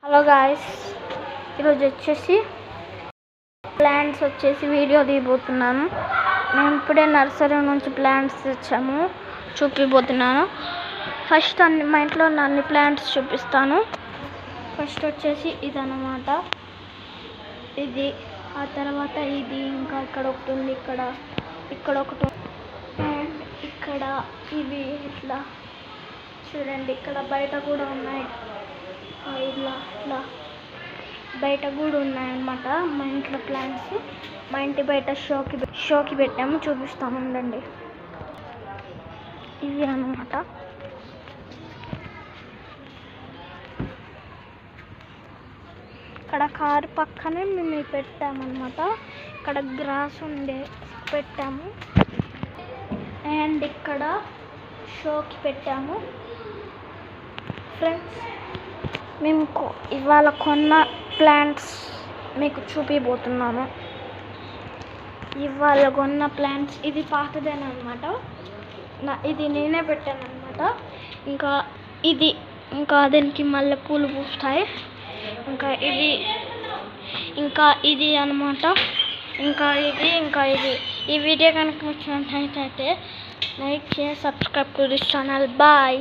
Hello guys, ఈరోజు వచ్చేసి plants video తీయబోతున్నాను. మేము ఇప్పుడే నర్సరీ నుంచి ప్లాంట్స్ తెచ్చాము, చూపిపోతున్నాను. ఫస్ట్ మా ఇంట్లో ఉన్న అన్ని ప్లాంట్స్ చూపిస్తాను. ఫస్ట్ వచ్చేసి ఇది అన్నమాట, ఇది. ఆ తర్వాత ఇది, ఇంకా ఇక్కడ ఒకటి ఉంది, ఇక్కడ ఒకటి, అండ్ ఇక్కడ ఇవి ఇట్లా చూడండి. ఇక్కడ బయట కూడా ఉన్నాయి, ఇట్లా బయట కూడా ఉన్నాయన్నమాట మా ఇంట్లో ప్లాంట్స్. మా ఇంటి బయట షోకి పెట్టాము, చూపిస్తాము ఉండండి. ఇవి అన్నమాట. ఇక్కడ కారు పక్కనే మేము పెట్టామన్నమాట. ఇక్కడ గ్రాస్ పెట్టాము, అండ్ ఇక్కడ షోకి పెట్టాము. ఫ్రెండ్స్, మేము ఇవాళ కొన్న ప్లాంట్స్ మీకు చూపిపోతున్నాను. ఇవాళ కొన్న ప్లాంట్స్, ఇది పాతదేనమాట, ఇది నేనే పెట్టాను అనమాట. ఇంకా దీనికి మళ్ళీ పూలు పూస్తాయి. ఇంకా ఇది అన్నమాట. ఇంకా ఇది. ఈ వీడియో కనుక నచ్చినట్లయితే లైక్ చేసి subscribe to this channel. Bye.